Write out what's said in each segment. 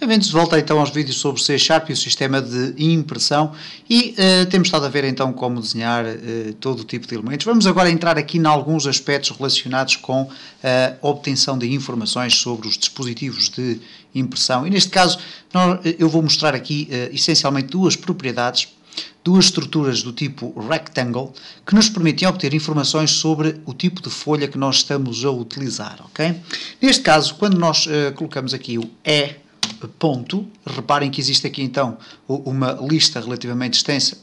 Bem-vindos de volta então aos vídeos sobre C# e o sistema de impressão e temos estado a ver então como desenhar todo o tipo de elementos. Vamos agora entrar aqui em alguns aspectos relacionados com a obtenção de informações sobre os dispositivos de impressão e neste caso eu vou mostrar aqui essencialmente duas propriedades, duas estruturas do tipo Rectangle que nos permitem obter informações sobre o tipo de folha que nós estamos a utilizar, ok? Neste caso, quando nós colocamos aqui o E ponto, reparem que existe aqui então uma lista relativamente extensa,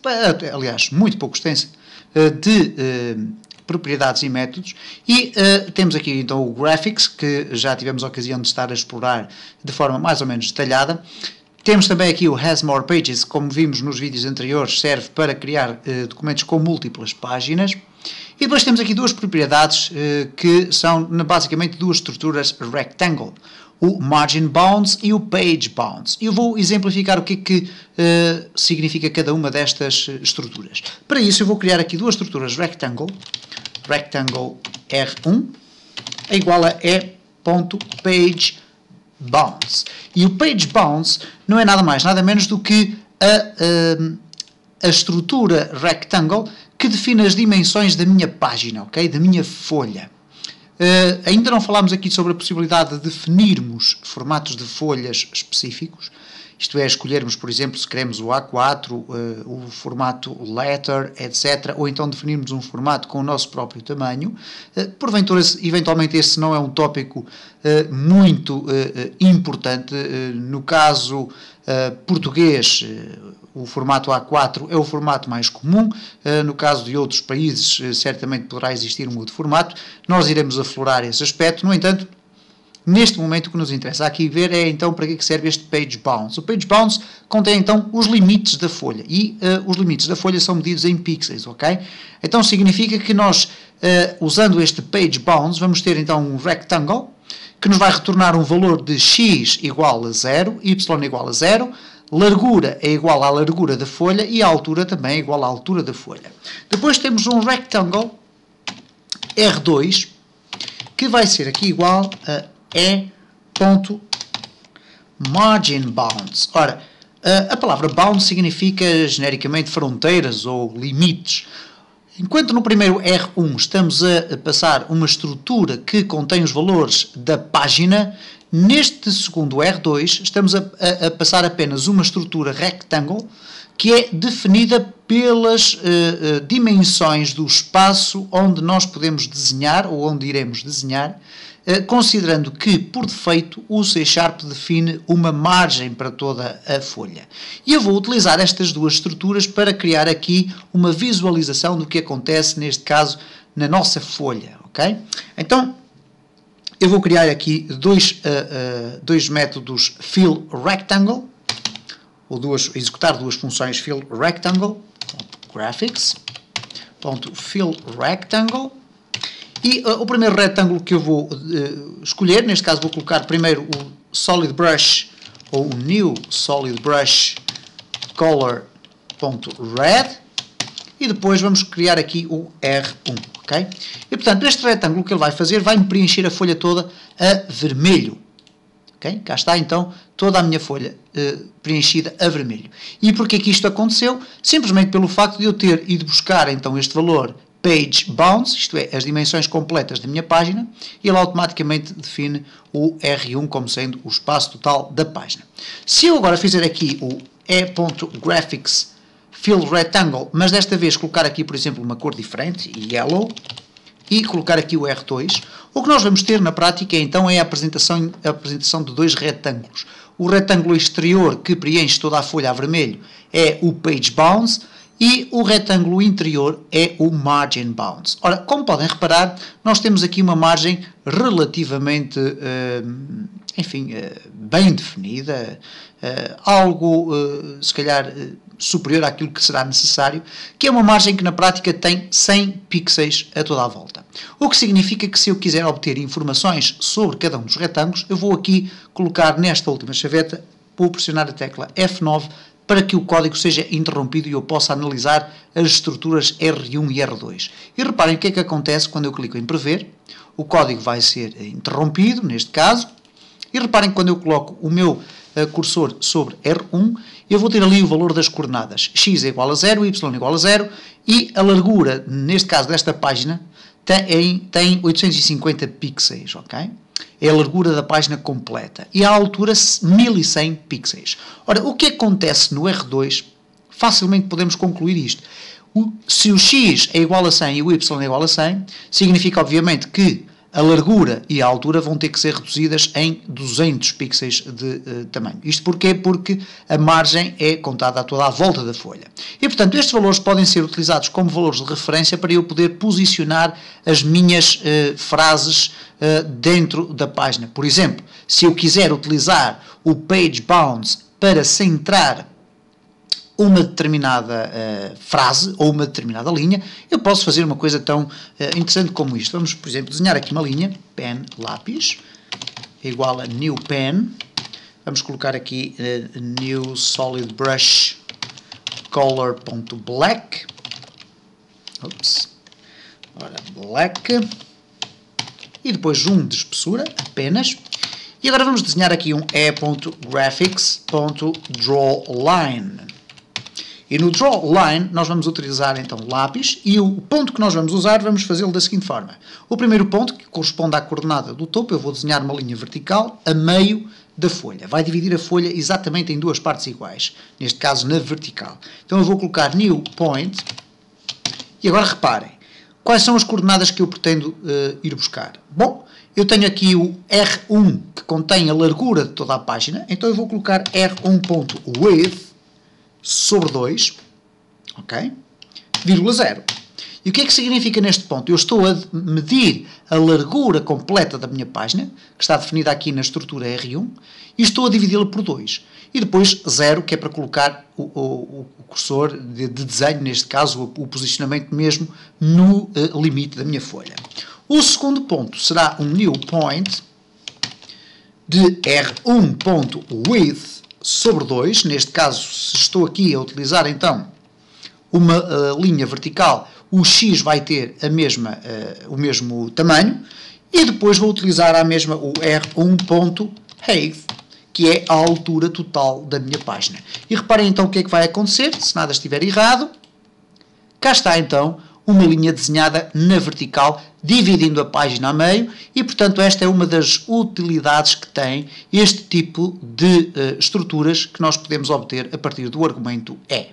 aliás muito pouco extensa, de propriedades e métodos e temos aqui então o Graphics, que já tivemos a ocasião de estar a explorar de forma mais ou menos detalhada. Temos também aqui o Has More Pages, como vimos nos vídeos anteriores, serve para criar documentos com múltiplas páginas. E depois temos aqui duas propriedades que são basicamente duas estruturas Rectangle, o Margin Bounds e o Page Bounds. Eu vou exemplificar o que significa cada uma destas estruturas. Para isso eu vou criar aqui duas estruturas Rectangle R1 é igual a E.Page Bounds. E o Page Bounds não é nada mais, nada menos do que a estrutura Rectangle que define as dimensões da minha página, ok? Da minha folha. Ainda não falámos aqui sobre a possibilidade de definirmos formatos de folhas específicos, isto é, escolhermos, por exemplo, se queremos o A4, o formato letter, etc., ou então definirmos um formato com o nosso próprio tamanho. Porventura, eventualmente, esse não é um tópico muito importante. No caso português, o formato A4 é o formato mais comum. No caso de outros países, certamente poderá existir um outro formato. Nós iremos aflorar esse aspecto. No entanto, neste momento o que nos interessa aqui ver é então para que serve este Page Bounds. O Page Bounds contém então os limites da folha e os limites da folha são medidos em pixels, ok? Então significa que nós, usando este Page Bounds, vamos ter então um Rectangle que nos vai retornar um valor de x igual a 0, y igual a 0, largura é igual à largura da folha e a altura também é igual à altura da folha. Depois temos um Rectangle R2 que vai ser aqui igual a E.Margin Bounds. Ora, a palavra bound significa genericamente fronteiras ou limites. Enquanto no primeiro R1 estamos a passar uma estrutura que contém os valores da página, neste segundo R2 estamos a passar apenas uma estrutura Rectangle que é definida pelas dimensões do espaço onde nós podemos desenhar ou onde iremos desenhar, considerando que, por defeito, o C# define uma margem para toda a folha. E eu vou utilizar estas duas estruturas para criar aqui uma visualização do que acontece, neste caso, na nossa folha, ok? Então, eu vou criar aqui dois métodos Fill Rectangle, ou executar duas funções Fill Rectangle, graphics.fill rectangle. E o primeiro retângulo que eu vou escolher, neste caso vou colocar primeiro o Solid Brush, ou o New Solid Brush Color.red, e depois vamos criar aqui o R1, ok? E portanto, este retângulo que ele vai fazer vai-me preencher a folha toda a vermelho, ok? Cá está então toda a minha folha preenchida a vermelho. E porquê que isto aconteceu? Simplesmente pelo facto de eu ter ido buscar então este valor Page Bounds, isto é, as dimensões completas da minha página, e ele automaticamente define o R1 como sendo o espaço total da página. Se eu agora fizer aqui o E.Graphics Fill Rectangle, mas desta vez colocar aqui, por exemplo, uma cor diferente, yellow, e colocar aqui o R2, o que nós vamos ter na prática então é a apresentação de dois retângulos. O retângulo exterior que preenche toda a folha a vermelho é o Page Bounds, e o retângulo interior é o Margin Bounds. Ora, como podem reparar, nós temos aqui uma margem relativamente, bem definida, algo, se calhar, superior àquilo que será necessário, que é uma margem que na prática tem 100 pixels a toda a volta. O que significa que se eu quiser obter informações sobre cada um dos retângulos, eu vou aqui colocar nesta última chaveta, vou pressionar a tecla F9, para que o código seja interrompido e eu possa analisar as estruturas R1 e R2. E reparem o que é que acontece quando eu clico em prever. O código vai ser interrompido, neste caso, e reparem que quando eu coloco o meu cursor sobre R1, eu vou ter ali o valor das coordenadas. X é igual a 0, Y é igual a 0, e a largura, neste caso desta página, tem 850 pixels, ok? É a largura da página completa. E a altura 1100 pixels. Ora, o que acontece no R2? Facilmente podemos concluir isto. Se o X é igual a 100 e o Y é igual a 100, significa obviamente que a largura e a altura vão ter que ser reduzidas em 200 pixels de tamanho. Isto porquê? Porque a margem é contada a toda a volta da folha. E, portanto, estes valores podem ser utilizados como valores de referência para eu poder posicionar as minhas frases dentro da página. Por exemplo, se eu quiser utilizar o page bounds para centrar uma determinada frase ou uma determinada linha, eu posso fazer uma coisa tão interessante como isto. Vamos, por exemplo, desenhar aqui uma linha, pen, lápis, igual a new pen. Vamos colocar aqui new solid brush color.black. Ups. Ora, black. E depois um de espessura, apenas. E agora vamos desenhar aqui um e.graphics.drawline. E no drawline nós vamos utilizar então lápis e o ponto que nós vamos usar vamos fazê-lo da seguinte forma. O primeiro ponto, que corresponde à coordenada do topo, eu vou desenhar uma linha vertical a meio da folha. Vai dividir a folha exatamente em duas partes iguais, neste caso na vertical. Então eu vou colocar new point e agora reparem, quais são as coordenadas que eu pretendo ir buscar? Bom, eu tenho aqui o R1 que contém a largura de toda a página, então eu vou colocar R1.width sobre 2, ok? Vírgula 0. E o que é que significa neste ponto? Eu estou a medir a largura completa da minha página, que está definida aqui na estrutura R1, e estou a dividi-la por 2. E depois 0, que é para colocar o cursor de desenho, neste caso o posicionamento mesmo no limite da minha folha. O segundo ponto será um new point de R1.width sobre 2, neste caso, se estou aqui a utilizar então uma linha vertical, o X vai ter o mesmo tamanho, e depois vou utilizar a mesma o R1.height, que é a altura total da minha página. E reparem então o que é que vai acontecer, se nada estiver errado, cá está então uma linha desenhada na vertical, dividindo a página a meio, e portanto esta é uma das utilidades que tem este tipo de estruturas que nós podemos obter a partir do argumento E.